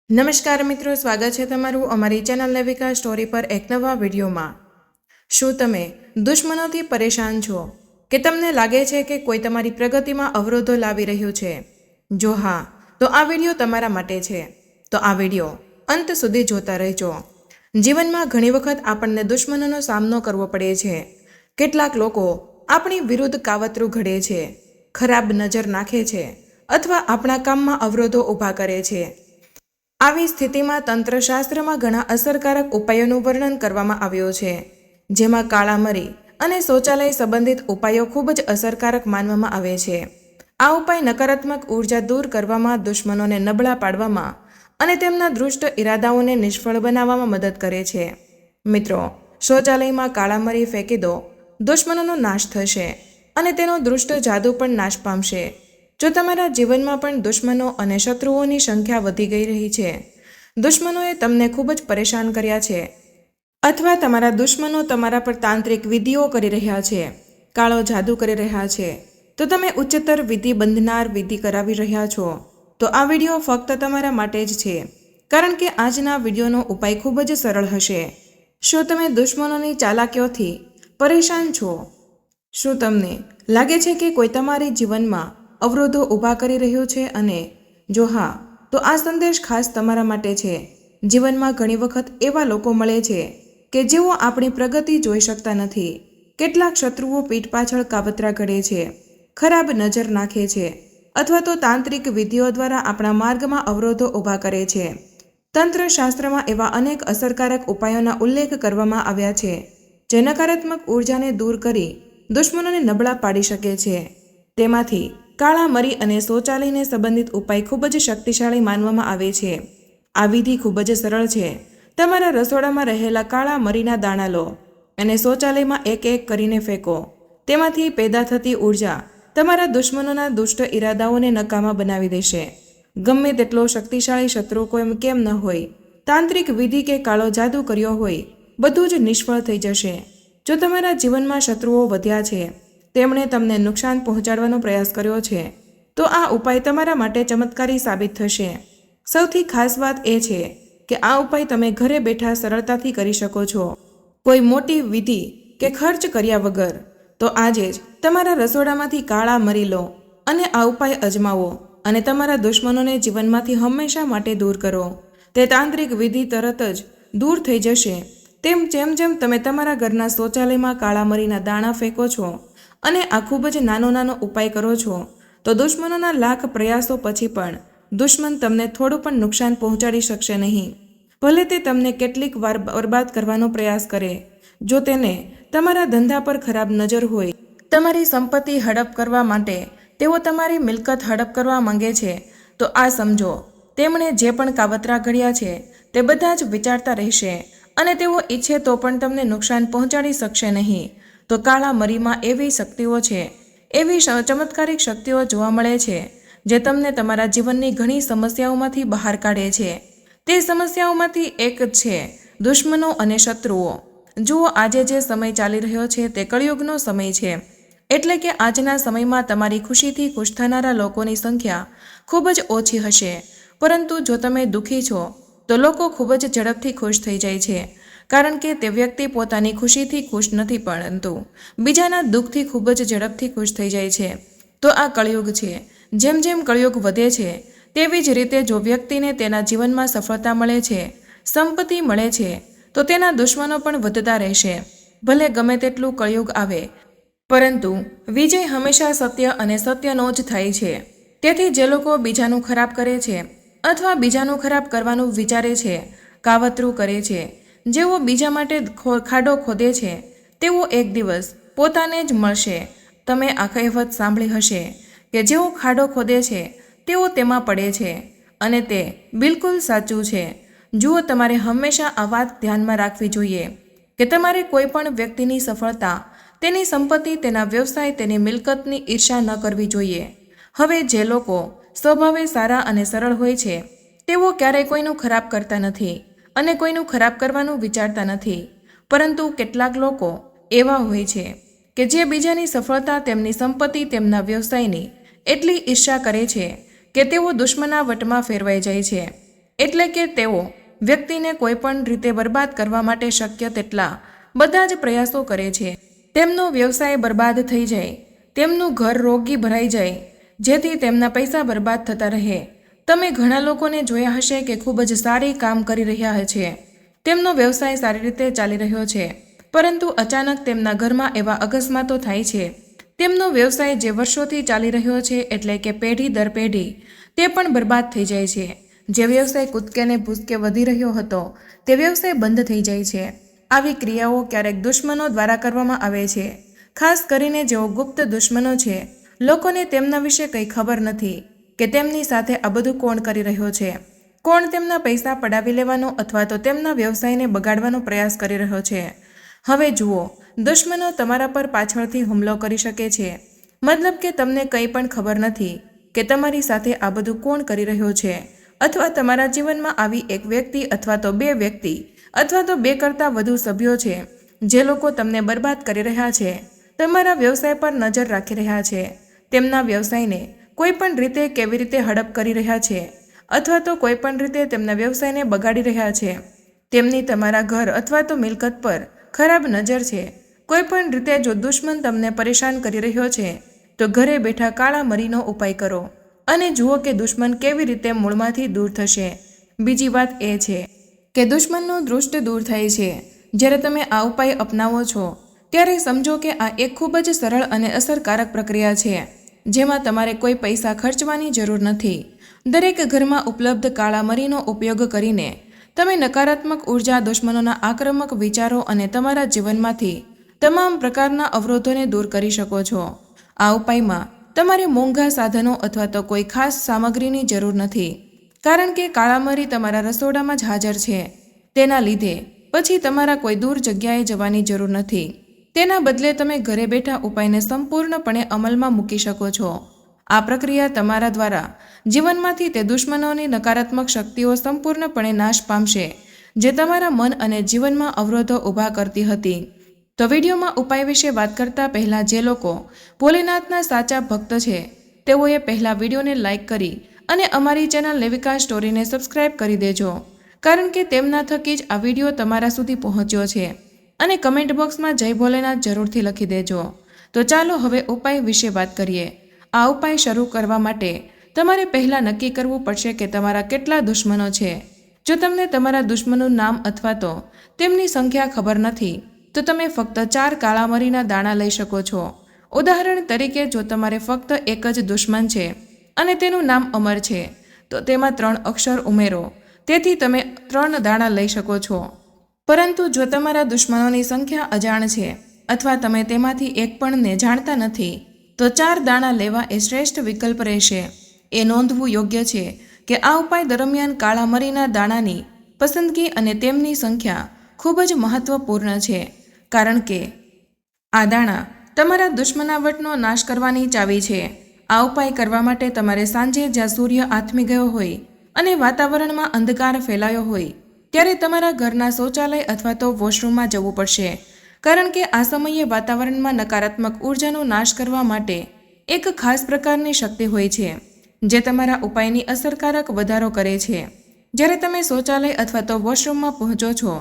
નમસ્કાર મિત્રો, સ્વાગત છે તમારું અમારી ચેનલ લેવિકા સ્ટોરી પર એક નવા વિડીયોમાં। શું તમે દુશ્મનોથી પરેશાન છો કે તમને લાગે છે કે કોઈ તમારી પ્રગતિમાં અવરોધો લાવી રહ્યું છે? જો હા, તો આ વિડીયો તમારા માટે છે। તો આ વિડીયો અંત સુધી જોતા રહેજો। જીવનમાં ઘણી વખત આપણને દુશ્મનોનો સામનો કરવો પડે છે। કેટલાક લોકો આપણી વિરુદ્ધ કાવતરું ઘડે છે, ખરાબ નજર નાખે છે અથવા આપણા કામમાં અવરોધો ઊભા કરે છે। આવી સ્થિતિમાં તંત્રશાસ્ત્રમાં ઘણા અસરકારક ઉપાયોનું વર્ણન કરવામાં આવ્યું છે, જેમાં કાળા મરી અને શૌચાલય સંબંધિત ઉપાયો ખૂબ જ અસરકારક માનવામાં આવે છે। આ ઉપાય નકારાત્મક ઉર્જા દૂર કરવામાં, દુશ્મનોને નબળા પાડવામાં અને તેમના દુષ્ટ ઇરાદાઓને નિષ્ફળ બનાવવામાં મદદ કરે છે। મિત્રો, શૌચાલયમાં કાળા મરી ફેંકી દો, દુશ્મનોનો નાશ થશે અને તેનો દુષ્ટ જાદુ પણ નાશ પામશે। જો તમારા જીવનમાં પણ દુશ્મનો અને શત્રુઓની સંખ્યા વધી ગઈ રહી છે, દુશ્મનોએ તમને ખૂબ જ પરેશાન કર્યા છે અથવા તમારા દુશ્મનો તમારા પર તાંત્રિક વિધિઓ કરી રહ્યા છે, કાળો જાદુ કરી રહ્યા છે, તો તમે ઉચ્ચતર વિધિ બંધનાર વિધિ કરાવી રહ્યા છો, તો આ વિડીયો ફક્ત તમારા માટે જ છે, કારણ કે આજના વિડીયોનો ઉપાય ખૂબ જ સરળ હશે। શું તમે દુશ્મનોની ચાલાકીઓથી પરેશાન છો? શું તમને લાગે છે કે કોઈ તમારી જીવનમાં અવરોધો ઊભા કરી રહ્યું છે? અને જો હા, તો આ સંદેશ ખાસ તમારા માટે છે। જીવનમાં ઘણી વખત એવા લોકો મળે છે કે જેઓ આપણી પ્રગતિ જોઈ શકતા નથી। કેટલાક શત્રુઓ પીઠ પાછળ કાવતરા ઘડે છે, ખરાબ નજર નાખે છે અથવા તો તાંત્રિક વિધિઓ દ્વારા આપણા માર્ગમાં અવરોધો ઊભા કરે છે। તંત્રશાસ્ત્રમાં એવા અનેક અસરકારક ઉપાયોના ઉલ્લેખ કરવામાં આવ્યા છે જે નકારાત્મક ઉર્જાને દૂર કરી દુશ્મનોને નબળા પાડી શકે છે। તેમાંથી કાળા મરી અને શૌચાલયને સંબંધિત ઉપાય ખૂબ જ શક્તિશાળી માનવામાં આવે છે। આ વિધિ ખૂબ જ સરળ છે। તમારા રસોડામાં રહેલા કાળા મરીના દાણા લો અને શૌચાલયમાં એક એક કરીને ફેંકો। તેમાંથી પેદા થતી ઉર્જા તમારા દુશ્મનોના દુષ્ટ ઇરાદાઓને નકામા બનાવી દેશે। ગમે તેટલો શક્તિશાળી શત્રુ કોઈ કેમ ન હોય, તાંત્રિક વિધિ કે કાળો જાદુ કર્યો હોય, બધું જ નિષ્ફળ થઈ જશે। જો તમારા જીવનમાં શત્રુઓ વધ્યા છે, તેમણે તમને નુકસાન પહોંચાડવાનો પ્રયાસ કર્યો છે, તો આ ઉપાય તમારા માટે ચમત્કારી સાબિત થશે। સૌથી ખાસ વાત એ છે કે આ ઉપાય તમે ઘરે બેઠા સરળતાથી કરી શકો છો, કોઈ મોટી વિધિ કે ખર્ચ કર્યા વગર। તો આજે જ તમારા રસોડામાંથી કાળા મરી લો અને આ ઉપાય અજમાવો અને તમારા દુશ્મનોને જીવનમાંથી હંમેશા માટે દૂર કરો। તે તાંત્રિક વિધિ તરત જ દૂર થઈ જશે। જેમ જેમ તમે તમારા ઘરના શૌચાલયમાં કાળા મરીના દાણા ફેંકો છો અને આ ખૂબ જ નાનો ઉપાય કરો છો, તો દુશ્મનોના લાખ પ્રયાસો પછી પણ દુશ્મન તમને થોડું પણ નુકસાન પહોંચાડી શકશે નહીં। ભલે તે તમને કેટલીક વાર બરબાદ કરવાનો પ્રયાસ કરે। જો તેને તમારા ધંધા પર ખરાબ નજર હોય, તમારી સંપત્તિ હડપ કરવા માટે તેઓ તમારી મિલકત હડપ કરવા માંગે છે, તો આ સમજો, તેમણે જે પણ કાવતરા ઘડ્યા છે તે બધા જ વિચારતા રહેશે અને તેઓ ઈચ્છે તો પણ તમને નુકસાન પહોંચાડી શકશે નહીં। તો કાળા મરીમાં એવી શક્તિઓ છે, એવી ચમત્કારિક શક્તિઓ જોવા મળે છે જે તમને તમારા જીવનની ઘણી સમસ્યાઓમાંથી બહાર કાઢે છે। તે સમસ્યાઓમાંથી એક છે દુશ્મનો અને શત્રુઓ। જુઓ, આજે જે સમય ચાલી રહ્યો છે તે કળિયુગનો સમય છે, એટલે કે આજના સમયમાં તમારી ખુશીથી ખુશ થનારા લોકોની સંખ્યા ખૂબ જ ઓછી હશે। પરંતુ જો તમે દુઃખી છો, તો લોકો ખૂબ જ ઝડપથી ખુશ થઈ જાય છે, કારણ કે તે વ્યક્તિ પોતાની ખુશીથી ખુશ નથી, પરંતુ બીજાના દુઃખથી ખૂબ જ ઝડપથી ખુશ થઈ જાય છે। તો આ કળિયુગ છે। જેમ જેમ કળિયુગ વધે છે, તેવી જ રીતે જો વ્યક્તિને તેના જીવનમાં સફળતા મળે છે, સંપત્તિ મળે છે, તો તેના દુશ્મનો પણ વધતા રહેશે। ભલે ગમે તેટલું કળિયુગ આવે, પરંતુ વિજય હંમેશા સત્ય અને સત્યનો જ થાય છે। તેથી જે લોકો બીજાનું ખરાબ કરે છે અથવા બીજાનું ખરાબ કરવાનું વિચારે છે, કાવતરું કરે છે, જેઓ બીજા માટે ખાડો ખોદે છે, તેઓ એક દિવસ પોતાને જ મળશે। તમે આ કહેવત સાંભળી હશે કે જેઓ ખાડો ખોદે છે તેઓ તેમાં પડે છે, અને તે બિલકુલ સાચું છે। જુઓ, તમારે હંમેશા આ વાત ધ્યાનમાં રાખવી જોઈએ કે તમારે કોઈ પણ વ્યક્તિની સફળતા, તેની સંપત્તિ, તેના વ્યવસાય, તેની મિલકતની ઈર્ષા ન કરવી જોઈએ। હવે જે લોકો સ્વભાવે સારા અને સરળ હોય છે, તેઓ ક્યારેય કોઈનું ખરાબ કરતા નથી અને કોઈનું ખરાબ કરવાનું વિચારતા નથી, પરંતુ કેટલાક લોકો એવા હોય છે કે જે બીજાની સફળતા, તેમની સંપત્તિ, તેમના વ્યવસાયની એટલી ઈર્ષા કરે છે કે તેઓ દુશ્મના વટમાં ફેરવાઈ જાય છે। એટલે કે તેઓ વ્યક્તિને કોઈ પણ રીતે બરબાદ કરવા માટે શક્ય તેટલા બધા જ પ્રયાસો કરે છે. તેમનો વ્યવસાય બરબાદ થઈ જાય, તેમનું ઘર રોગી ભરાઈ જાય, જેથી તેમના પૈસા બરબાદ થતા રહે. તમે ઘણા લોકોને જોયા હશે કે ખૂબ જ સારી કામ કરી રહ્યા છે, તેમનો વ્યવસાય સારી રીતે ચાલી રહ્યો છે, પરંતુ અચાનક તેમના ઘરમાં એવા અકસ્માતો થાય છે. તેમનો વ્યવસાય જે વર્ષોથી ચાલી રહ્યો છે, એટલે કે પેઢી દર પેઢી, તે પણ બરબાદ થઈ જાય છે. જે વ્યવસાય કૂદકે ને ભૂસકે વધી રહ્યો હતો તે વ્યવસાય બંધ થઈ જાય છે. આવી ક્રિયાઓ ક્યારેક દુશ્મનો દ્વારા કરવામાં આવે છે, ખાસ કરીને જેઓ ગુપ્ત દુશ્મનો છે. લોકોને તેમના વિશે કંઈ ખબર નથી કે તેમની સાથે આ બધું કોણ કરી રહ્યો છે, કોણ તેમના પૈસા પડાવી લેવાનો અથવા તો તેમના વ્યવસાયને બગાડવાનો પ્રયાસ કરી રહ્યો છે. હવે જુઓ, દુશ્મનો તમારા પર પાછળથી હુમલો કરી શકે છે, મતલબ કે તમને કંઈ પણ ખબર નથી કે તમારી સાથે આ બધું કોણ કરી રહ્યો છે, અથવા તમારા જીવનમાં આવી એક વ્યક્તિ અથવા તો બે વ્યક્તિ અથવા તો બે કરતાં વધુ સભ્યો છે જે લોકો તમને બરબાદ કરી રહ્યા છે, તમારા વ્યવસાય પર નજર રાખી રહ્યા છે, તેમના વ્યવસાયને કોઈ પણ રીતે કેવી રીતે હડપ કરી રહ્યા છે, અથવા તો કોઈ પણ રીતે તેમના વ્યવસાયને બગાડી રહ્યા છે. તેમની તમારા ઘર અથવા તો મિલકત પર ખરાબ નજર છે. કોઈ પણ રીતે જો દુશ્મન તમને પરેશાન કરી રહ્યો છે તો ઘરે બેઠા કાળા મરીનો ઉપાય કરો અને જુઓ કે દુશ્મન કેવી રીતે મૂળમાંથી દૂર થશે. બીજી વાત એ છે કે દુશ્મનનું દૃષ્ટ દૂર થાય છે. જ્યારે તમે આ ઉપાય અપનાવો છો ત્યારે સમજો કે આ એક ખૂબ જ સરળ અને અસરકારક પ્રક્રિયા છે, જેમાં તમારે કોઈ પૈસા ખર્ચવાની જરૂર નથી. દરેક ઘરમાં ઉપલબ્ધ કાળા મરીનો ઉપયોગ કરીને તમે નકારાત્મક ઉર્જા, દુશ્મનોના આક્રમક વિચારો અને તમારા જીવનમાંથી તમામ પ્રકારના અવરોધોને દૂર કરી શકો છો. આ ઉપાયમાં તમારે મોંઘા સાધનો અથવા તો કોઈ ખાસ સામગ્રીની જરૂર નથી, કારણ કે કાળા મરી તમારા રસોડામાં જ હાજર છે. તેના લીધે પછી તમારા કોઈ દૂર જગ્યાએ જવાની જરૂર નથી. તેના બદલે તમે ઘરે બેઠા ઉપાયને સંપૂર્ણપણે અમલમાં મૂકી શકો છો. આ પ્રક્રિયા તમારા દ્વારા જીવનમાંથી તે દુશ્મનોની નકારાત્મક શક્તિઓ સંપૂર્ણપણે નાશ પામશે જે તમારા મન અને જીવનમાં અવરોધો ઊભા કરતી હતી. તો વિડીયોમાં ઉપાય વિશે વાત કરતા પહેલાં જે લોકો ભોલેનાથના સાચા ભક્ત છે તેઓએ પહેલાં વિડીયોને લાઇક કરી અને અમારી ચેનલ લેવિકા સ્ટોરીને સબસ્ક્રાઇબ કરી દેજો, કારણ કે તેમના થકી જ આ વિડીયો તમારા સુધી પહોંચ્યો છે. અને કમેન્ટ બોક્સમાં જય ભોલેનાથ જરૂરથી લખી દેજો. તો ચાલો હવે ઉપાય વિશે વાત કરીએ. આ ઉપાય શરૂ કરવા માટે તમારે પહેલાં નક્કી કરવું પડશે કે તમારા કેટલા દુશ્મનો છે. જો તમને તમારા દુશ્મનનું નામ અથવા તો તેમની સંખ્યા ખબર નથી તો તમે ફક્ત 4 કાળા મરીના દાણા લઈ શકો છો. ઉદાહરણ તરીકે, જો તમારે ફક્ત એક જ દુશ્મન છે અને તેનું નામ અમર છે તો તેમાં 3 અક્ષર ઉમેરો, તેથી તમે 3 દાણા લઈ શકો છો. પરંતુ જો તમારા દુશ્મનોની સંખ્યા અજાણ છે અથવા તમે તેમાંથી એક પણને જાણતા નથી તો 4 દાણા લેવા એ શ્રેષ્ઠ વિકલ્પ રહેશે. એ નોંધવું યોગ્ય છે કે આ ઉપાય દરમિયાન કાળા મરીના દાણાની પસંદગી અને તેમની સંખ્યા ખૂબ જ મહત્વપૂર્ણ છે, કારણ કે આ દાણા તમારા દુશ્મનાવટનો નાશ કરવાની ચાવી છે. આ ઉપાય કરવા માટે તમારે સાંજે જ્યાં સૂર્ય આથમી ગયો હોય અને વાતાવરણમાં અંધકાર ફેલાયો હોય ત્યારે તમારા ઘરના શૌચાલય અથવા તો વોશરૂમમાં જવું પડશે, કારણ કે આ સમયે વાતાવરણમાં નકારાત્મક ઉર્જાનો નાશ કરવા માટે એક ખાસ પ્રકારની શક્તિ હોય છે જે તમારા ઉપાયની અસરકારક વધારો કરે છે. જ્યારે તમે શૌચાલય અથવા તો વોશરૂમમાં પહોંચો છો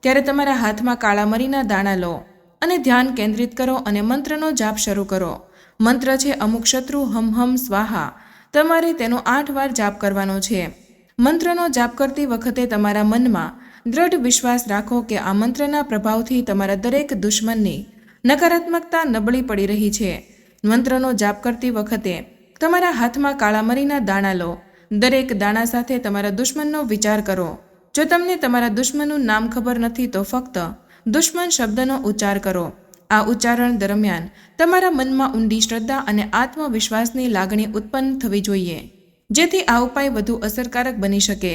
ત્યારે તમારા હાથમાં કાળા મરીના દાણા લો અને ધ્યાન કેન્દ્રિત કરો અને મંત્રનો જાપ શરૂ કરો. મંત્ર છે અમુક શત્રુ હમ હમ સ્વાહા. તમારે તેનો 8 વાર જાપ કરવાનો છે. મંત્રનો જાપ કરતી વખતે તમારા મનમાં દ્રઢ વિશ્વાસ રાખો કે આ મંત્રના પ્રભાવથી તમારા દરેક દુશ્મનની નકારાત્મકતા નબળી પડી રહી છે. મંત્રનો જાપ કરતી વખતે તમારા હાથમાં કાળા મરીના દાણા લો. દરેક દાણા સાથે તમારા દુશ્મનનો વિચાર કરો. જો તમને તમારા દુશ્મનનું નામ ખબર નથી તો ફક્ત દુશ્મન શબ્દનો ઉચ્ચાર કરો. આ ઉચ્ચારણ દરમિયાન તમારા મનમાં ઊંડી શ્રદ્ધા અને આત્મવિશ્વાસની લાગણી ઉત્પન્ન થવી જોઈએ, જેથી આ ઉપાય વધુ અસરકારક બની શકે.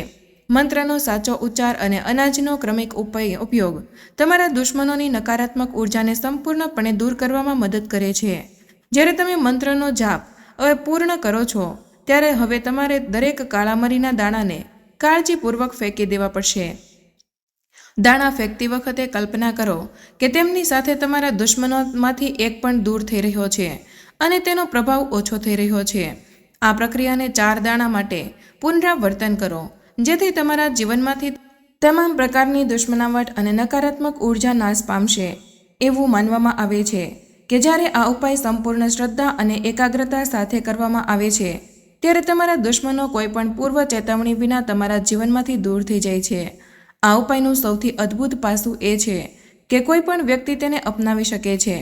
મંત્રનો સાચો ઉચ્ચાર અને અનાજનો ક્રમિક ઉપયોગ તમારા દુશ્મનોની નકારાત્મક ઉર્જાને સંપૂર્ણપણે દૂર કરવામાં મદદ કરે છે. જ્યારે તમે મંત્રનો જાપ હવે પૂર્ણ કરો છો ત્યારે હવે તમારે દરેક કાળા મરીના દાણાને કાળજીપૂર્વક ફેંકી દેવા પડશે. દાણા ફેંકતી વખતે કલ્પના કરો કે તેમની સાથે તમારા દુશ્મનોમાંથી એક પણ દૂર થઈ રહ્યો છે અને તેનો પ્રભાવ ઓછો થઈ રહ્યો છે. આ પ્રક્રિયાને 4 દાણા માટે પુનરાવર્તન કરો. જેથી તમારા જીવનમાંથી તમામ પ્રકારની દુશ્મનાવટ અને નકારાત્મક ઉર્જા નાશ પામશે. એવું માનવામાં આવે છે કે જ્યારે આ ઉપાય સંપૂર્ણ શ્રદ્ધા અને એકાગ્રતા સાથે કરવામાં આવે છે ત્યારે તમારા દુશ્મનો કોઈપણ પૂર્વ ચેતવણી વિના તમારા જીવનમાંથી દૂર થઈ જાય છે. આ ઉપાયનું સૌથી અદ્ભુત પાસું એ છે કે કોઈ પણ વ્યક્તિ તેને અપનાવી શકે છે,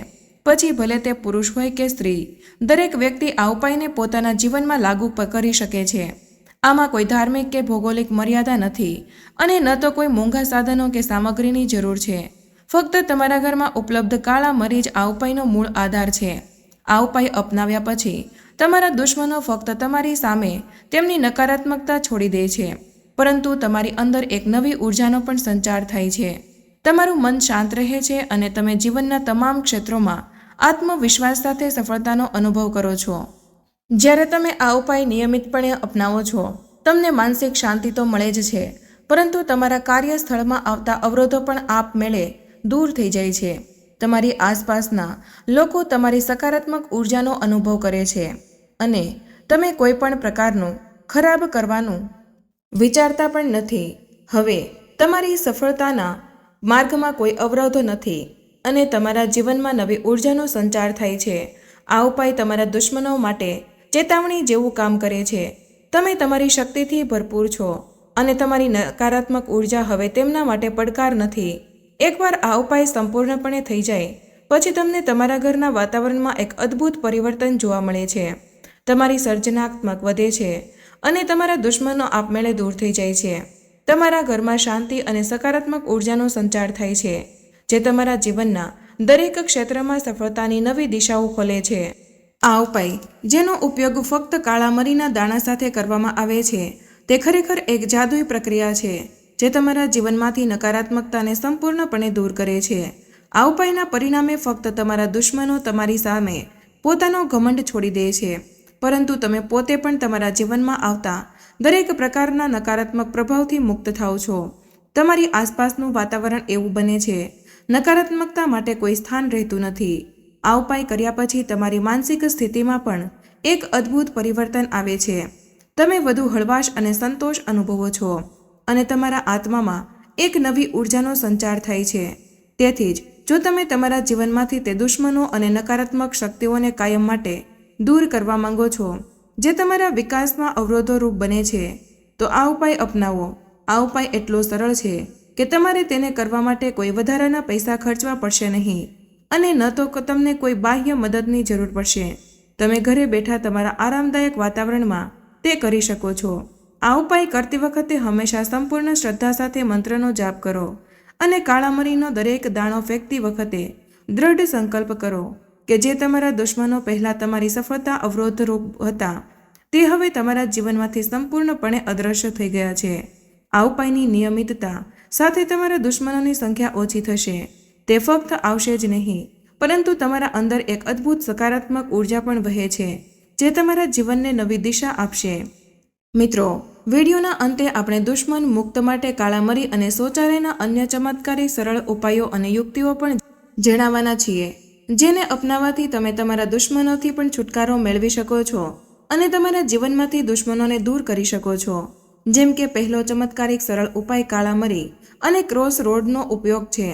પછી ભલે તે પુરુષ હોય કે સ્ત્રી. દરેક વ્યક્તિ આ ઉપાયને પોતાના જીવનમાં લાગુ કરી શકે છે. આમાં કોઈ ધાર્મિક કે ભૌગોલિક મર્યાદા નથી અને ન તો કોઈ મોંઘા સાધનો કે સામગ્રીની જરૂર છે. ફક્ત તમારા ઘરમાં ઉપલબ્ધ કાળા મરી જ આ ઉપાયનો મૂળ આધાર છે. આ ઉપાય અપનાવ્યા પછી તમારા દુશ્મનો ફક્ત તમારી સામે તેમની નકારાત્મકતા છોડી દે છે, પરંતુ તમારી અંદર એક નવી ઉર્જાનો પણ સંચાર થાય છે. તમારું મન શાંત રહે છે અને તમે જીવનના તમામ ક્ષેત્રોમાં આત્મવિશ્વાસ સાથે સફળતાનો અનુભવ કરો છો. જ્યારે તમે આ ઉપાય નિયમિતપણે અપનાવો છો, તમને માનસિક શાંતિ તો મળે જ છે, પરંતુ તમારા કાર્યસ્થળમાં આવતા અવરોધો પણ આપમેળે દૂર થઈ જાય છે. તમારી આસપાસના લોકો તમારી સકારાત્મક ઉર્જાનો અનુભવ કરે છે અને તમે કોઈ પણ પ્રકારનું ખરાબ કરવાનું વિચારતા પણ નથી. હવે તમારી સફળતાના માર્ગમાં કોઈ અવરોધો નથી અને તમારા જીવનમાં નવી ઉર્જાનો સંચાર થાય છે. આ ઉપાય તમારા દુશ્મનો માટે ચેતવણી જેવું કામ કરે છે. તમે તમારી શક્તિથી ભરપૂર છો અને તમારી નકારાત્મક ઉર્જા હવે તેમના માટે પડકાર નથી. એકવાર આ ઉપાય સંપૂર્ણપણે થઈ જાય પછી તમને તમારા ઘરના વાતાવરણમાં એક અદ્ભુત પરિવર્તન જોવા મળે છે. તમારી સર્જનાત્મક વધે છે અને તમારા દુશ્મનો આપમેળે દૂર થઈ જાય છે. તમારા ઘરમાં શાંતિ અને સકારાત્મક ઉર્જાનો સંચાર થાય છે, જે તમારા જીવનના દરેક ક્ષેત્રમાં સફળતાની નવી દિશાઓ ખોલે છે. આ ઉપાય, જેનો ઉપયોગ ફક્ત કાળા મરીના દાણા સાથે કરવામાં આવે છે, તે ખરેખર એક જાદુઈ પ્રક્રિયા છે જે તમારા જીવનમાંથી નકારાત્મકતાને સંપૂર્ણપણે દૂર કરે છે. આ ઉપાયના પરિણામે ફક્ત તમારા દુશ્મનો તમારી સામે પોતાનો ઘમંડ છોડી દે છે, પરંતુ તમે પોતે પણ તમારા જીવનમાં આવતા દરેક પ્રકારના નકારાત્મક પ્રભાવથી મુક્ત થાઓ છો. તમારી આસપાસનું વાતાવરણ એવું બને છે, નકારાત્મકતા માટે કોઈ સ્થાન રહેતું નથી. આ ઉપાય કર્યા પછી તમારી માનસિક સ્થિતિમાં પણ એક અદ્ભુત પરિવર્તન આવે છે. તમે વધુ હળવાશ અને સંતોષ અનુભવો છો અને તમારા આત્મામાં એક નવી ઉર્જાનો સંચાર થાય છે. તેથી જ જો તમે તમારા જીવનમાંથી તે દુશ્મનો અને નકારાત્મક શક્તિઓને કાયમ માટે દૂર કરવા માંગો છો જે તમારા વિકાસમાં અવરોધોરૂપ બને છે, તો આ ઉપાય અપનાવો. આ ઉપાય એટલો સરળ છે કે તમારે તેને કરવા માટે કોઈ વધારાના પૈસા ખર્ચવા પડશે નહીં અને ન તો તમને કોઈ બાહ્ય મદદની જરૂર પડશે. તમે ઘરે બેઠા તમારા આરામદાયક વાતાવરણમાં તે કરી શકો છો. આ ઉપાય કરતી વખતે હંમેશા સંપૂર્ણ શ્રદ્ધા સાથે મંત્રનો જાપ કરો અને કાળા મરીનો દરેક દાણો ફેંકતી વખતે દ્રઢ સંકલ્પ કરો કે જે તમારા દુશ્મનો પહેલાં તમારી સફળતા અવરોધરૂપ હતા, તે હવે તમારા જીવનમાંથી સંપૂર્ણપણે અદૃશ્ય થઈ ગયા છે. આ ઉપાયની નિયમિતતા સાથે તમારા દુશ્મનોની સંખ્યા ઓછી થશે. તે ફક્ત આવશે જ નહીં, પરંતુ તમારા અંદર એક અદ્ભુત સકારાત્મક ઉર્જા પણ વહે છે, જે તમારા જીવનને નવી દિશા આપશે. મિત્રો, વિડીયોના અંતે આપણે દુશ્મન મુક્ત માટે કાળા મરી અને શૌચાલયના અન્ય ચમત્કારી સરળ ઉપાયો અને યુક્તિઓ પણ જણાવવાના છીએ, જેને અપનાવવાથી તમે તમારા દુશ્મનોથી પણ છુટકારો મેળવી શકો છો અને તમારા જીવનમાંથી દુશ્મનોને દૂર કરી શકો છો. જેમ કે પહેલો ચમત્કારિક સરળ ઉપાય કાળા મરી અને ક્રોસ રોડનો ઉપયોગ છે.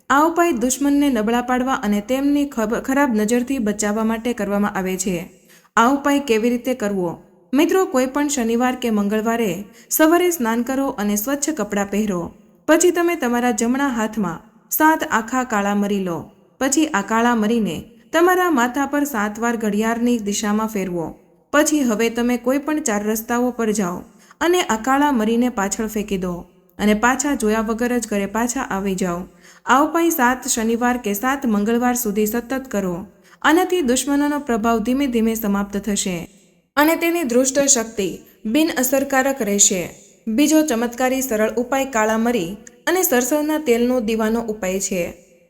આ ઉપાય દુશ્મનને નબળા પાડવા અને તેમની ખરાબ નજરથી બચાવવા માટે કરવામાં આવે છે. આ ઉપાય કેવી રીતે કરવો? મિત્રો, કોઈ પણ શનિવાર કે મંગળવારે સવારે સ્નાન કરો અને સ્વચ્છ કપડાં પહેરો. પછી તમે તમારા જમણા હાથમાં 7 આખા કાળા મરી લો. પછી આ કાળા મરીને તમારા માથા પર 7 વાર ઘડિયાળની દિશામાં ફેરવો. પછી હવે તમે કોઈ પણ 4 રસ્તાઓ પર જાઓ અને આ કાળા મરીને પાછળ ફેંકી દો અને પાછા જોયા વગર જ ઘરે પાછા આવી જાઓ. આ ઉપાય 7 શનિવાર કે 7 મંગળવાર સુધી સતત કરો. આનાથી દુશ્મનોનો પ્રભાવ ધીમે ધીમે સમાપ્ત થશે અને તેની દુષ્ટ શક્તિ બિનઅસરકારક રહેશે. બીજો ચમત્કારી સરળ ઉપાય કાળા મરી અને સરસવના તેલનો દીવાનો ઉપાય છે.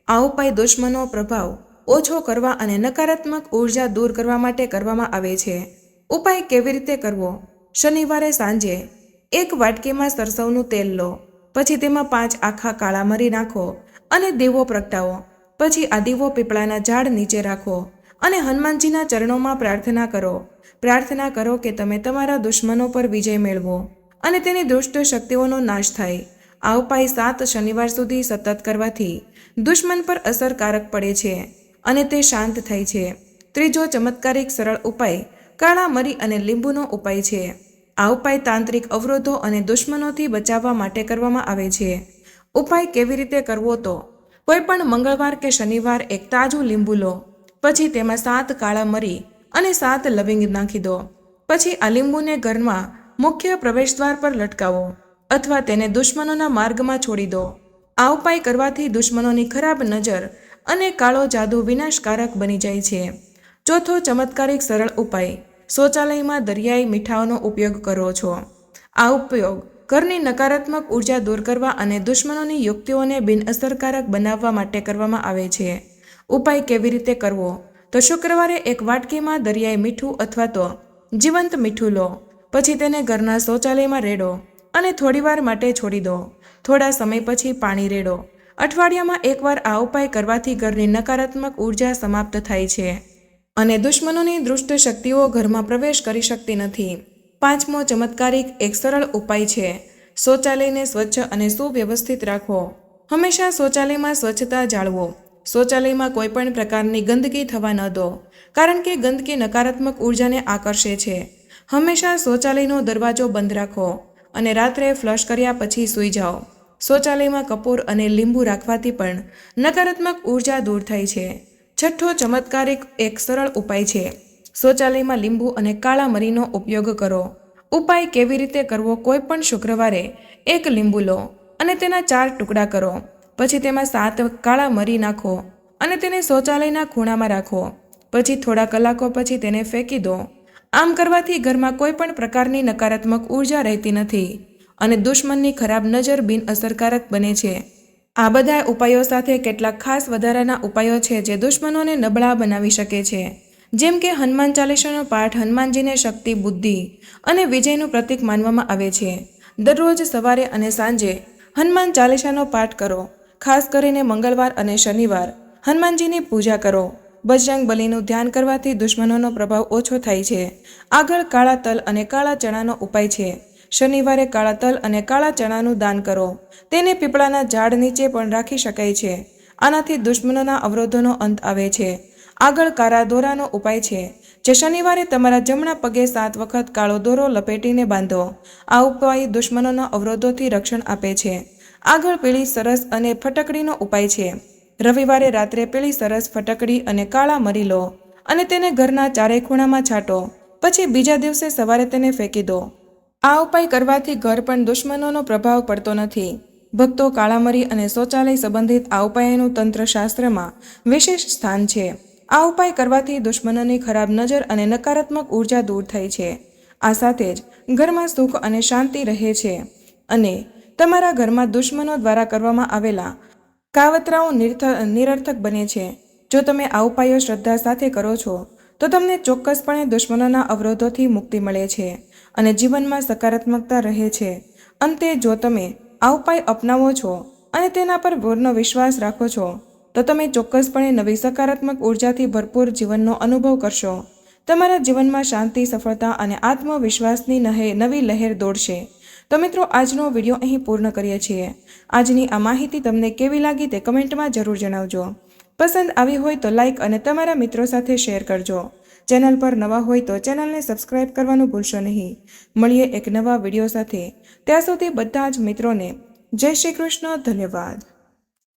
આ ઉપાય દુશ્મનો પ્રભાવ ઓછો કરવા અને નકારાત્મક ઉર્જા દૂર કરવા માટે કરવામાં આવે છે. ઉપાય કેવી રીતે કરવો? શનિવારે સાંજે 1 વાટકીમાં સરસવનું તેલ લો. પછી તેમાં 5 આખા કાળા મરી નાખો અને દીવો પ્રગટાવો. પછી આ દીવો પીપળાના ઝાડ નીચે રાખો અને હનુમાનજીના ચરણોમાં પ્રાર્થના કરો કે તમે તમારા દુશ્મનો પર વિજય મેળવો અને તેની દુષ્ટ શક્તિઓનો નાશ થાય. આ ઉપાય 7 શનિવાર સુધી સતત કરવાથી દુશ્મન પર અસરકારક પડે છે અને તે શાંત થાય છે. ત્રીજો ચમત્કારિક સરળ ઉપાય કાળા મરી અને લીંબુનો ઉપાય છે. આ ઉપાય તાંત્રિક અવરોધો અને દુશ્મનોથી બચાવવા માટે કરવામાં આવે છે. ઉપાય કેવી રીતે કરવો? તો કોઈ પણ મંગળવાર કે શનિવાર એક તાજું લીંબુ લો, પછી તેમાં 7 કાળા મરી અને 7 લવિંગ નાખી દો. પછી આ લીંબુને ઘરમાં મુખ્ય પ્રવેશદ્વાર પર લટકાવો અથવા તેને દુશ્મનોના માર્ગમાં છોડી દો. આ ઉપાય કરવાથી દુશ્મનોની ખરાબ નજર અને કાળો જાદુ વિનાશકારક બની જાય છે. ચોથો ચમત્કારિક સરળ ઉપાય શૌચાલયમાં દરિયાઈ મીઠાનો ઉપયોગ કરો છો. આ ઉપયોગ ઘરની નકારાત્મક ઉર્જા દૂર કરવા અને દુશ્મનોની યુક્તિઓને બિનઅસરકારક બનાવવા માટે કરવામાં આવે છે. ઉપાય કેવી રીતે કરવો? તો શુક્રવારે એક વાટકીમાં દરિયાઈ મીઠું અથવા તો જીવંત મીઠું લો. પછી તેને ઘરના શૌચાલયમાં રેડો અને થોડીવાર માટે છોડી દો. થોડા સમય પછી પાણી રેડો. અઠવાડિયામાં એકવાર આ ઉપાય કરવાથી ઘરની નકારાત્મક ઉર્જા સમાપ્ત થાય છે અને દુશ્મનોની દુષ્ટ શક્તિઓ ઘરમાં પ્રવેશ કરી શકતી નથી. પાંચમો ચમત્કારિક એક સરળ ઉપાય છે શૌચાલયને સ્વચ્છ અને સુવ્યવસ્થિત રાખો. હંમેશા શૌચાલયમાં સ્વચ્છતા જાળવો. શૌચાલયમાં કોઈ પણ પ્રકારની ગંદકી થવા ન દો, કારણ કે ગંદકી નકારાત્મક ઉર્જાને આકર્ષે છે. હંમેશા શૌચાલયનો દરવાજો બંધ રાખો અને રાત્રે ફ્લશ કર્યા પછી સૂઈ જાઓ. શૌચાલયમાં કપૂર અને લીંબુ રાખવાથી પણ નકારાત્મક ઉર્જા દૂર થાય છે. છઠ્ઠો ચમત્કારિક એક સરળ ઉપાય છે શૌચાલયમાં લીંબુ અને કાળા મરીનો ઉપયોગ કરો. ઉપાય કેવી રીતે કરવો? કોઈ પણ શુક્રવારે એક લીંબુ લો અને તેના 4 ટુકડા કરો. પછી તેમાં 7 કાળા મરી નાખો અને તેને શૌચાલયના ખૂણામાં રાખો. પછી થોડા કલાકો પછી તેને ફેંકી દો. આમ કરવાથી ઘરમાં કોઈ પણ પ્રકારની નકારાત્મક ઉર્જા રહેતી નથી અને દુશ્મનની ખરાબ નજર બિનઅસરકારક બને છે. આ બધા ઉપાયો સાથે કેટલાક ખાસ વધારાના ઉપાયો છે જે દુશ્મનોને નબળા બનાવી શકે છે. જેમ કે હનુમાન ચાલીસાનો પાઠ હનુમાનજીને શક્તિ, બુદ્ધિ અને વિજયનું પ્રતીક માનવામાં આવે છે. દરરોજ સવારે અને સાંજે હનુમાન ચાલીસાનો પાઠ કરો. ખાસ કરીને મંગળવાર અને શનિવાર હનુમાનજીની પૂજા કરો. બજરંગ બલીનું ધ્યાન કરવાથી દુશ્મનોનો પ્રભાવ ઓછો થાય છે. આગળ કાળા તલ અને કાળા ચણાનો ઉપાય છે. શનિવારે કાળા તલ અને કાળા ચણાનું દાન કરો. તેને પીપળાના ઝાડ નીચે પણ રાખી શકાય છે. આનાથી દુશ્મનોના અવરોધોનો અંત આવે છે. આગળ કાળા દોરાનો ઉપાય છે જે શનિવારે તમારા જમણા પગે 7 વખત કાળો દોરો લપેટીને બાંધો. આ ઉપાય દુશ્મનોના અવરોધોથી રક્ષણ આપે છે. આગળ પીળી સરસ અને ફટકડીનો ઉપાય છે. રવિવારે રાત્રે પીળી સરસ, ફટકડી અને કાળા મરી લો અને તેને ઘરના ચારે ખૂણામાં છાંટો. પછી બીજા દિવસે સવારે તેને ફેંકી દો. આ ઉપાય કરવાથી ઘર પણ દુશ્મનોનો પ્રભાવ પડતો નથી. ભક્તો, કાળા મરી અને શૌચાલય સંબંધિત આ ઉપાયનું તંત્રશાસ્ત્રમાં વિશેષ સ્થાન છે. આ ઉપાય કરવાથી દુશ્મનોની ખરાબ નજર અને નકારાત્મક ઉર્જા દૂર થાય છે. આ સાથે જ ઘરમાં સુખ અને શાંતિ રહે છે અને તમારા ઘરમાં દુશ્મનો દ્વારા કરવામાં આવેલા કાવતરાઓ નિરર્થક બને છે. જો તમે આ ઉપાયો શ્રદ્ધા સાથે કરો છો તો તમને ચોક્કસપણે દુશ્મનોના અવરોધોથી મુક્તિ મળે છે અને જીવનમાં સકારાત્મકતા રહે છે. અંતે, જો તમે આ ઉપાય અપનાવો છો અને તેના પર પૂર્ણ વિશ્વાસ રાખો છો તો તમે ચોક્કસપણે નવી સકારાત્મક ઉર્જાથી ભરપૂર જીવનનો અનુભવ કરશો. તમારા જીવનમાં શાંતિ, સફળતા અને આત્મવિશ્વાસની નવી લહેર દોડશે. તો મિત્રો, આજનો વિડીયો અહીં પૂર્ણ કરીએ છીએ. આજની આ માહિતી તમને કેવી લાગી તે કમેન્ટમાં જરૂર જણાવજો. પસંદ આવી હોય તો લાઇક અને તમારા મિત્રો સાથે શેર કરજો. ચેનલ પર નવા હોય તો ચેનલને સબસ્ક્રાઇબ કરવાનું ભૂલશો નહીં. મળીએ એક નવા વિડીયો સાથે. ત્યાં સુધી બધા જ મિત્રોને જય શ્રી કૃષ્ણ. ધન્યવાદ.